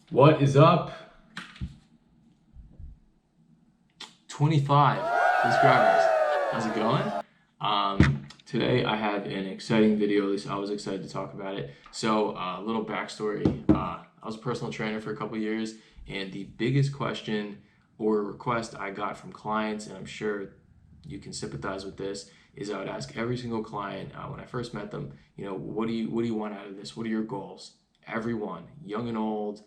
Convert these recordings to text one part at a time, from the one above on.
What is up? 25 subscribers. How's it going? Today I have an exciting video, at least I was excited to talk about it. So a little backstory. I was a personal trainer for a couple years, and the biggest question or request I got from clients, and I'm sure you can sympathize with this, is I would ask every single client when I first met them, what do you want out of this? What are your goals? Everyone, young and old,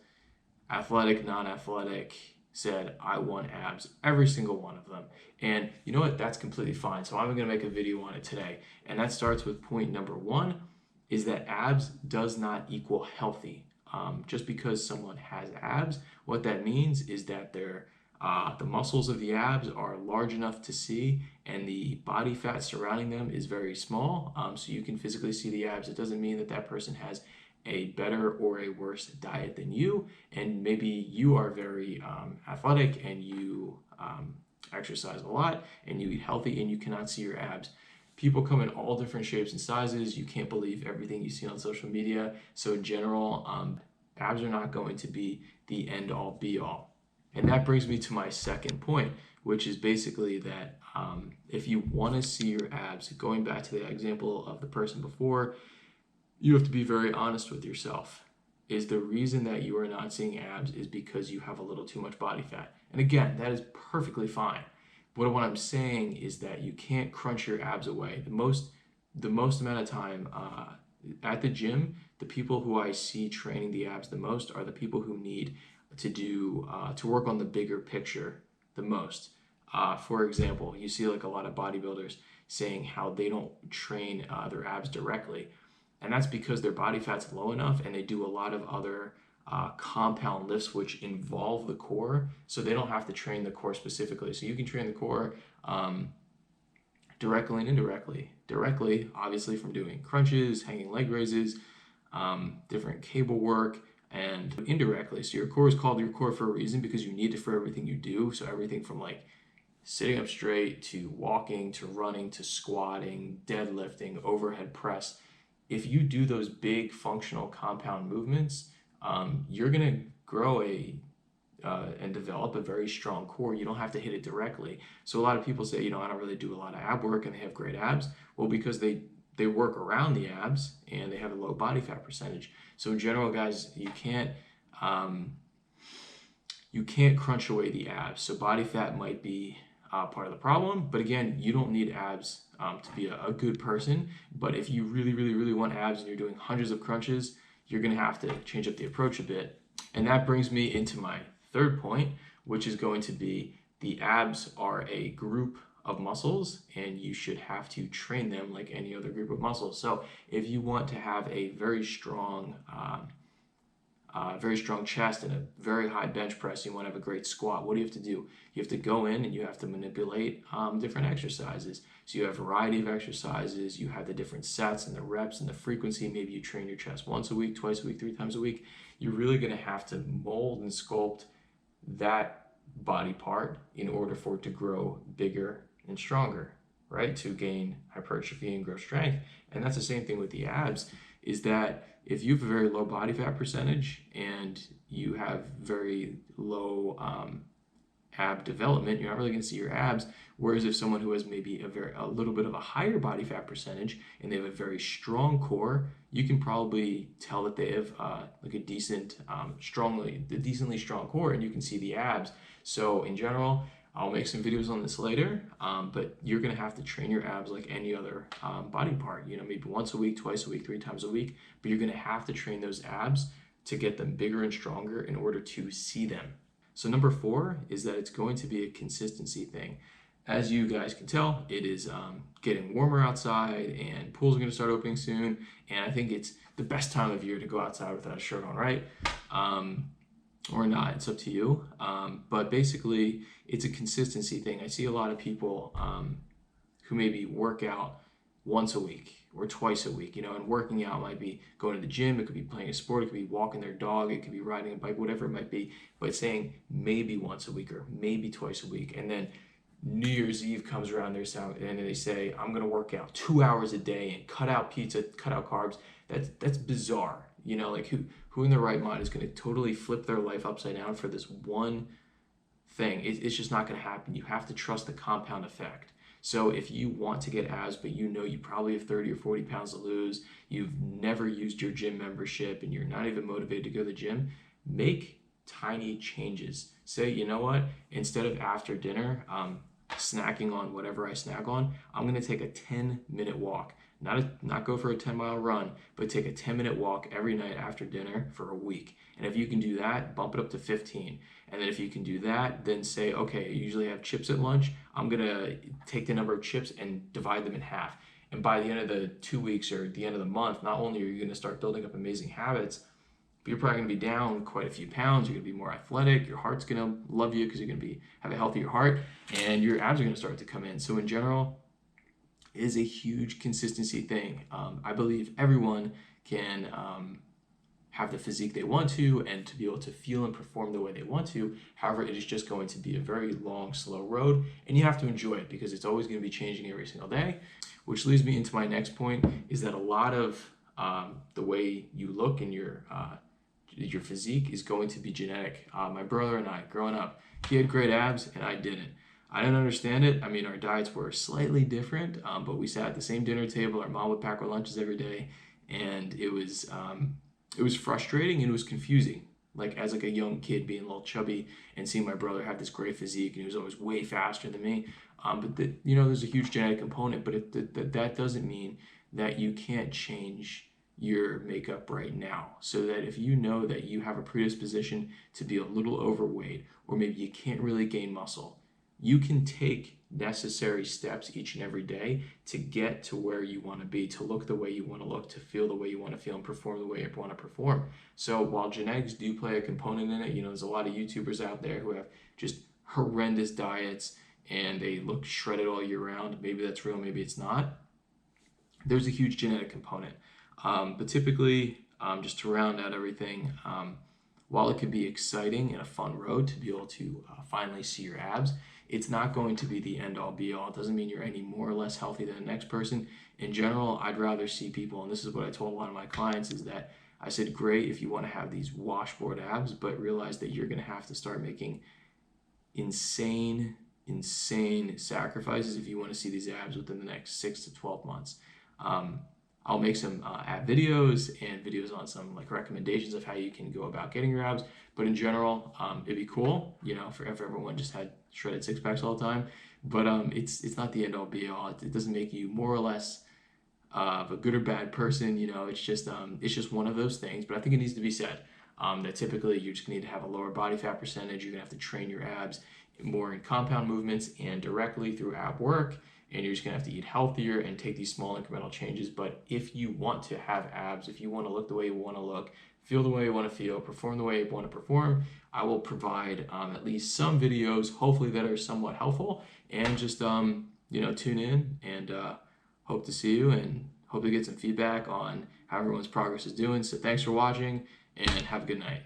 athletic, non-athletic, said, I want abs, every single one of them. And you know what? That's completely fine. So I'm going to make a video on it today. And that starts with point number one, is that abs does not equal healthy. Just because someone has abs, what that means is that the muscles of the abs are large enough to see, and the body fat surrounding them is very small, so you can physically see the abs. It doesn't mean that that person has a better or a worse diet than you, and maybe you are very athletic and you exercise a lot and you eat healthy and you cannot see your abs. People come in all different shapes and sizes. You can't believe everything you see on social media. So in general, abs are not going to be the end all be all. And that brings me to my second point, which is basically that if you want to see your abs, going back to the example of the person before, you have to be very honest with yourself. Is the reason that you are not seeing abs is because you have a little too much body fat? And again, that is perfectly fine. But what I'm saying is that you can't crunch your abs away. The most amount of time at the gym, the people who I see training the abs the most are the people who need to work on the bigger picture the most. For example, you see like a lot of bodybuilders saying how they don't train their abs directly. And that's because their body fat's low enough and they do a lot of other compound lifts which involve the core, so they don't have to train the core specifically. So you can train the core directly and indirectly. Directly, obviously, from doing crunches, hanging leg raises, different cable work, and indirectly. So your core is called your core for a reason, because you need it for everything you do. So everything from like sitting up straight to walking to running to squatting, deadlifting, overhead press. If you do those big functional compound movements, you're going to grow and develop a very strong core. You don't have to hit it directly. So a lot of people say, I don't really do a lot of ab work and they have great abs. Well, because they work around the abs and they have a low body fat percentage. So in general, guys, you can't crunch away the abs. So body fat might be part of the problem, but again, you don't need abs to be a good person. But if you really, really, really want abs and you're doing hundreds of crunches, you're going to have to change up the approach a bit. And that brings me into my third point, which is going to be the abs are a group of muscles and you should have to train them like any other group of muscles. So if you want to have a very strong chest and a very high bench press, you want to have a great squat, what do you have to do? You have to go in and you have to manipulate different exercises. So you have a variety of exercises, you have the different sets and the reps and the frequency. Maybe you train your chest once a week, twice a week, 3 times a week. You're really going to have to mold and sculpt that body part in order for it to grow bigger and stronger, right? To gain hypertrophy and grow strength. And that's the same thing with the abs, is that if you have a very low body fat percentage and you have very low ab development, you're not really going to see your abs. Whereas if someone who has maybe a little bit of a higher body fat percentage and they have a very strong core, you can probably tell that they have like a decently strong core, and you can see the abs. So in general, I'll make some videos on this later, but you're going to have to train your abs like any other body part, maybe once a week, twice a week, 3 times a week, but you're going to have to train those abs to get them bigger and stronger in order to see them. So number 4 is that it's going to be a consistency thing. As you guys can tell, it is getting warmer outside and pools are going to start opening soon, and I think it's the best time of year to go outside without a shirt on, right? Or not, it's up to you. But basically, it's a consistency thing. I see a lot of people who maybe work out once a week or twice a week, and working out might be going to the gym, it could be playing a sport, it could be walking their dog, it could be riding a bike, whatever it might be, but saying maybe once a week or maybe twice a week. And then New Year's Eve comes around and they say, I'm going to work out 2 hours a day and cut out pizza, cut out carbs. That's bizarre. Like Who in their right mind is going to totally flip their life upside down for this one thing? It's just not going to happen. You have to trust the compound effect. So if you want to get abs, but you know you probably have 30 or 40 pounds to lose, you've never used your gym membership, and you're not even motivated to go to the gym, make tiny changes. Say, you know what, instead of after dinner, snacking on whatever I snack on, I'm going to take a 10-minute walk. Not go for a 10-mile run, but take a 10-minute walk every night after dinner for a week. And if you can do that, bump it up to 15. And then if you can do that, then say, okay, I usually have chips at lunch. I'm going to take the number of chips and divide them in half. And by the end of the 2 weeks or the end of the month, not only are you going to start building up amazing habits, but you're probably going to be down quite a few pounds. You're going to be more athletic. Your heart's going to love you because you're going to have a healthier heart, and your abs are going to start to come in. So in general, it is a huge consistency thing. I believe everyone can have the physique they want to and to be able to feel and perform the way they want to. However, it is just going to be a very long, slow road, and you have to enjoy it because it's always going to be changing every single day, which leads me into my next point, is that a lot of the way you look and your physique is going to be genetic. My brother and I, growing up, he had great abs and I didn't. I didn't understand it. I mean, our diets were slightly different, but we sat at the same dinner table. Our mom would pack our lunches every day, and it was frustrating and it was confusing. Like as like a young kid being a little chubby and seeing my brother have this great physique, and he was always way faster than me. But there's a huge genetic component, but that doesn't mean that you can't change your makeup right now. So that if you know that you have a predisposition to be a little overweight, or maybe you can't really gain muscle, you can take necessary steps each and every day to get to where you want to be, to look the way you want to look, to feel the way you want to feel, and perform the way you want to perform. So while genetics do play a component in it, there's a lot of YouTubers out there who have just horrendous diets and they look shredded all year round. Maybe that's real, maybe it's not. There's a huge genetic component. But typically, just to round out everything, while it could be exciting and a fun road to be able to finally see your abs, it's not going to be the end-all be-all. It doesn't mean you're any more or less healthy than the next person. In general, I'd rather see people, and this is what I told a lot of my clients, is that I said, great if you want to have these washboard abs, but realize that you're going to have to start making insane sacrifices if you want to see these abs within the next 6 to 12 months. I'll make some ab videos and videos on some like recommendations of how you can go about getting your abs. But in general, it'd be cool, if everyone just had shredded six packs all the time. But it's not the end all be all. It doesn't make you more or less of a good or bad person. It's just one of those things. But I think it needs to be said that typically you're just gonna need to have a lower body fat percentage. You're gonna have to train your abs more in compound movements and directly through ab work. And you're just gonna have to eat healthier and take these small incremental changes. But if you want to have abs, if you want to look the way you want to look, feel the way you want to feel, perform the way you want to perform, I will provide at least some videos, hopefully that are somewhat helpful, and just tune in and hope to see you and hope to get some feedback on how everyone's progress is doing. So thanks for watching and have a good night.